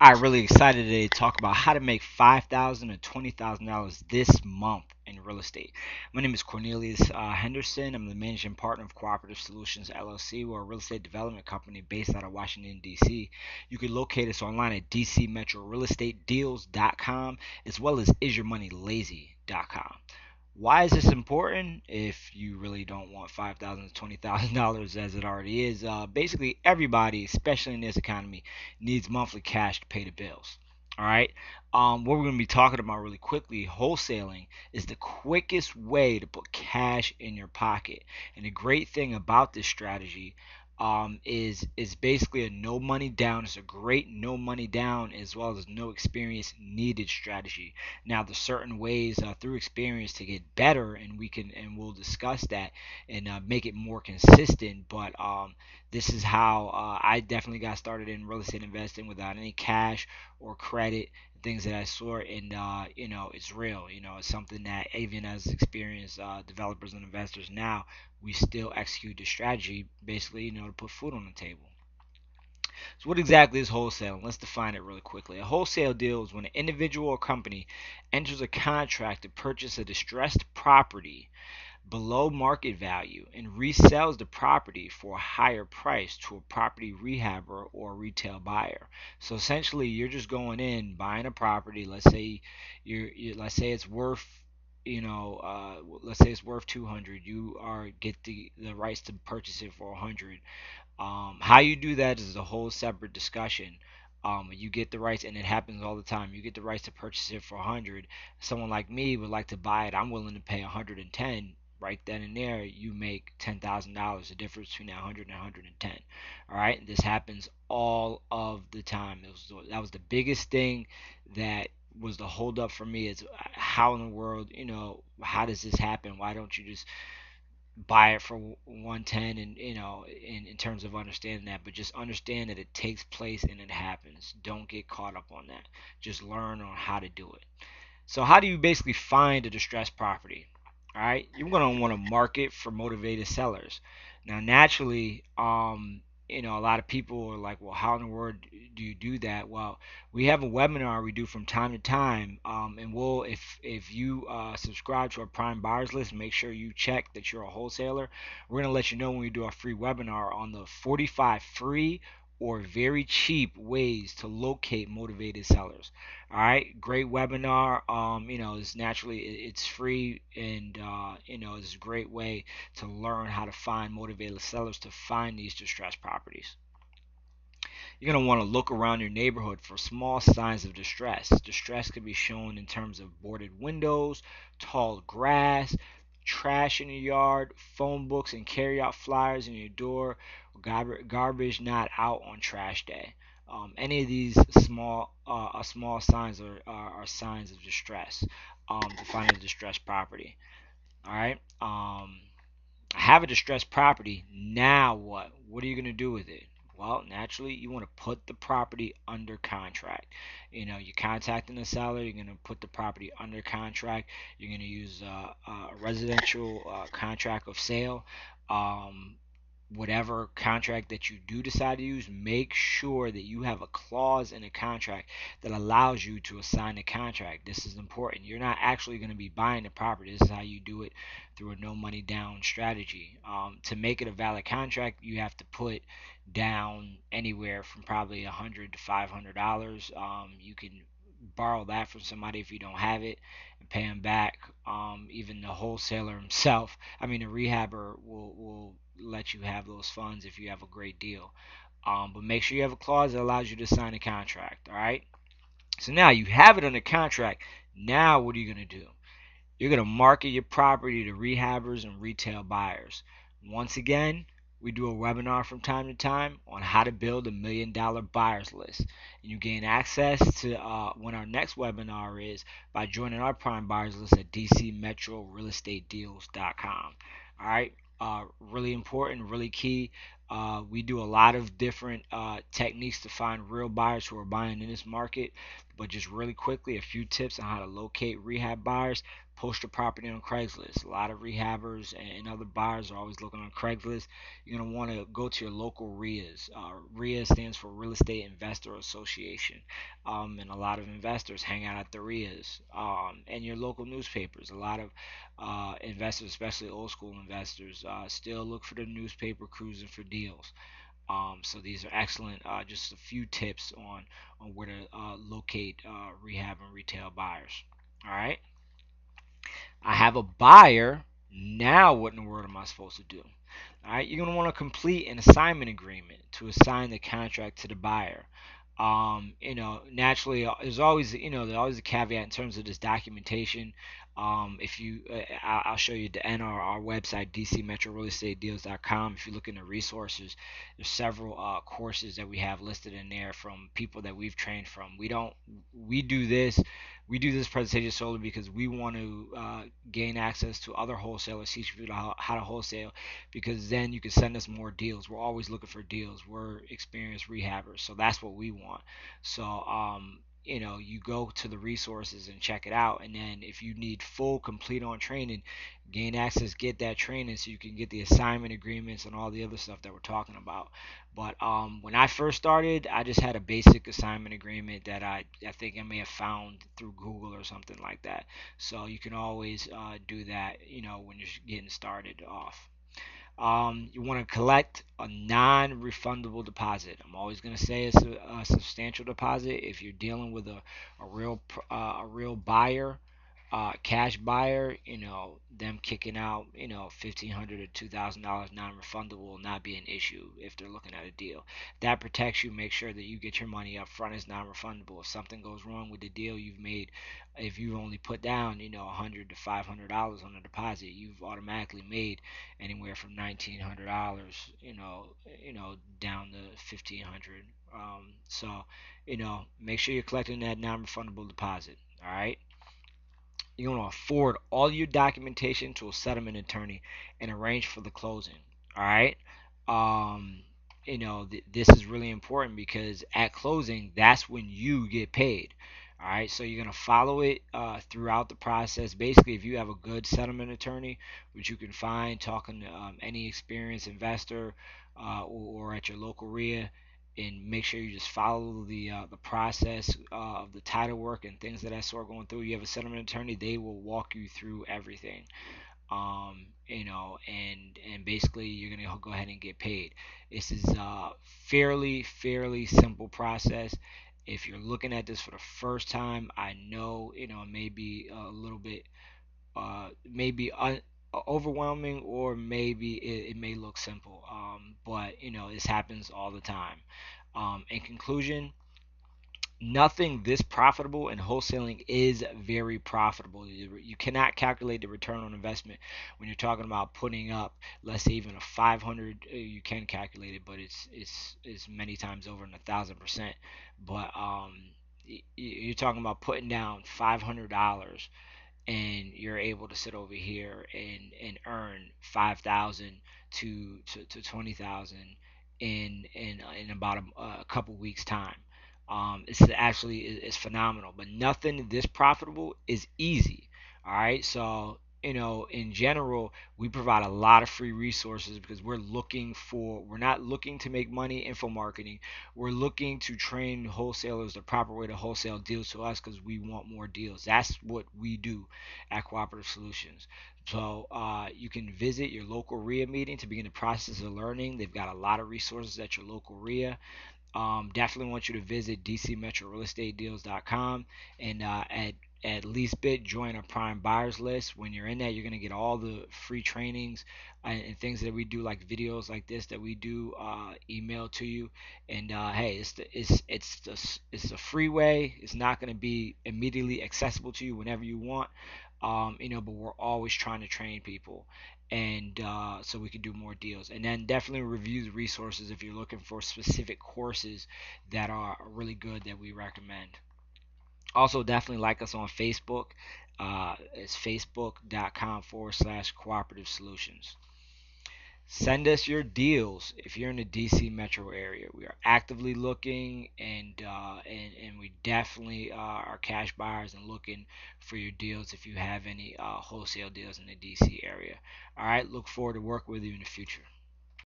I'm really excited today to talk about how to make $5,000 to $20,000 this month in real estate. My name is Cornelius Henderson. I'm the managing partner of Cooperative Solutions LLC. We're a real estate development company based out of Washington, D.C. You can locate us online at dcmetrorealestatedeals.com as well as isyourmoneylazy.com. Why is this important? If you really don't want $5,000 to $20,000 as it already is, basically everybody, especially in this economy, needs monthly cash to pay the bills. All right. What we're going to be talking about really quickly, wholesaling is the quickest way to put cash in your pocket. And the great thing about this strategy is basically a no money down. It's a great no money down as well as no experience needed strategy. Now, there's certain ways through experience to get better, and we'll discuss that and make it more consistent. But this is how I definitely got started in real estate investing without any cash or credit, things of that sort. And it's real. It's something that even as experienced developers and investors now, we still execute the strategy, basically, to put food on the table. So what exactly is wholesaling? Let's define it really quickly. A wholesale deal is when an individual or company enters a contract to purchase a distressed property below market value and resells the property for a higher price to a property rehabber or retail buyer. So essentially, you're just going in, buying a property. Let's say it's worth let's say it's worth 200. You are get the rights to purchase it for 100. How you do that is a whole separate discussion. You get the rights, and it happens all the time. You get the rights to purchase it for 100. Someone like me would like to buy it. I'm willing to pay 110. Right then and there, you make $10,000. The difference between that 100 and 110. All right, this happens all of the time. That was the biggest thing that was the holdup for me. Is how in the world, how does this happen? Why don't you just buy it for 110? And in terms of understanding that, but just understand that it takes place and it happens. Don't get caught up on that. Just learn on how to do it. So how do you basically find a distressed property? All right, you're going to want to market for motivated sellers. Now, naturally, a lot of people are like, well, how in the world do you do that? Well, we have a webinar we do from time to time, and if you subscribe to our Prime Buyers List, make sure you check that you're a wholesaler. We're going to let you know when we do our free webinar on the 45 free or very cheap ways to locate motivated sellers. All right, great webinar. It's naturally it's free, and it's a great way to learn how to find motivated sellers to find these distressed properties. You're going to want to look around your neighborhood for small signs of distress. Distress could be shown in terms of boarded windows, tall grass, trash in your yard, phone books and carry-out flyers in your door, garbage not out on trash day. Any of these small signs are signs of distress to find a distressed property. All right. I have a distressed property. Now what? What are you going to do with it? Well, naturally, you want to put the property under contract. You're contacting the seller. You're going to put the property under contract. You're going to use a residential contract of sale. Um, Whatever contract that you do decide to use, make sure that you have a clause in the contract that allows you to assign the contract. This is important. You're not actually going to be buying the property. This is how you do it through a no money down strategy. To make it a valid contract, you have to put down anywhere from probably $100 to $500. You can borrow that from somebody if you don't have it and pay them back. Even the wholesaler himself, I mean, the rehabber will let you have those funds if you have a great deal. But make sure you have a clause that allows you to sign a contract. All right. So now you have it under contract. Now what are you going to do? You're going to market your property to rehabbers and retail buyers. Once again, we do a webinar from time to time on how to build $1 million buyers list. And you gain access to when our next webinar is by joining our Prime Buyers List at dcmetrorealestatedeals.com. All right, really important, really key. We do a lot of different techniques to find real buyers who are buying in this market. But just really quickly, a few tips on how to locate rehab buyers. Post your property on Craigslist. A lot of rehabbers and other buyers are always looking on Craigslist. You're going to want to go to your local RIAs. RIA stands for Real Estate Investor Association. And a lot of investors hang out at the RIAs, and your local newspapers. A lot of investors, especially old school investors, still look for the newspaper cruising for deals. So these are excellent. Just a few tips on where to locate rehab and retail buyers. All right. I have a buyer. Now, what in the world am I supposed to do? All right, you're gonna want to complete an assignment agreement to assign the contract to the buyer. Naturally, there's always a caveat in terms of this documentation. If you, I'll show you the our website, dcmetrorealestatedeals.com. If you look in the resources, there's several courses that we have listed in there from people that we've trained from. We do this we do this presentation solely because we want to gain access to other wholesalers, teach people how to wholesale, because then you can send us more deals. We're always looking for deals. We're experienced rehabbers, so that's what we want. So, you go to the resources and check it out, and then if you need full, complete on training, gain access, get that training so you can get the assignment agreements and all the other stuff that we're talking about. But when I first started, I just had a basic assignment agreement that I think I may have found through Google or something like that. So you can always do that, when you're getting started off. You want to collect a non-refundable deposit. I'm always going to say it's a substantial deposit. If you're dealing with a real buyer, cash buyer, them kicking out, $1,500 to $2,000 non-refundable will not be an issue if they're looking at a deal. That protects you. Make sure that you get your money up front as non-refundable. If something goes wrong with the deal you've made, if you've only put down, $100 to $500 on the deposit, you've automatically made anywhere from $1,900, down to $1,500. So, make sure you're collecting that non-refundable deposit. All right. You're going to forward all your documentation to a settlement attorney and arrange for the closing. All right. Um, this is really important because at closing, that's when you get paid. All right. So you're going to follow it throughout the process. Basically, if you have a good settlement attorney, which you can find talking to any experienced investor or at your local RIA, and make sure you just follow the process of the title work and things of that sort going through. You have a settlement attorney; they will walk you through everything. And basically you're gonna go ahead and get paid. This is a fairly simple process. If you're looking at this for the first time, I know it may be a little bit maybe overwhelming, or maybe it may look simple, but this happens all the time. In conclusion, nothing this profitable, and wholesaling is very profitable. You cannot calculate the return on investment when you're talking about putting up, let's say, even a 500. You can calculate it, but it's many times over in 1,000%. But you're talking about putting down $500, and you're able to sit over here and earn 5,000 to 20,000 in about a couple weeks time. It's phenomenal, but nothing this profitable is easy. All right, so in general, we provide a lot of free resources because we're not looking to make money info marketing. We're looking to train wholesalers the proper way to wholesale deals to us because we want more deals. That's what we do at Cooperative Solutions. So you can visit your local RIA meeting to begin the process of learning. They've got a lot of resources at your local RIA. Definitely want you to visit dcmetrorealestatedeals.com and at LeaseBit, join our Prime Buyers list. When you're in that, you're going to get all the free trainings and things that we do, like videos like this that we do, emailed to you. And hey, it's the free way. It's not going to be immediately accessible to you whenever you want. But we're always trying to train people, and so we can do more deals. And then definitely review the resources if you're looking for specific courses that are really good that we recommend. Also, definitely like us on Facebook. It's facebook.com/cooperative solutions. Send us your deals if you're in the DC metro area. We are actively looking, and we definitely are cash buyers and looking for your deals if you have any wholesale deals in the DC area. All right, look forward to working with you in the future.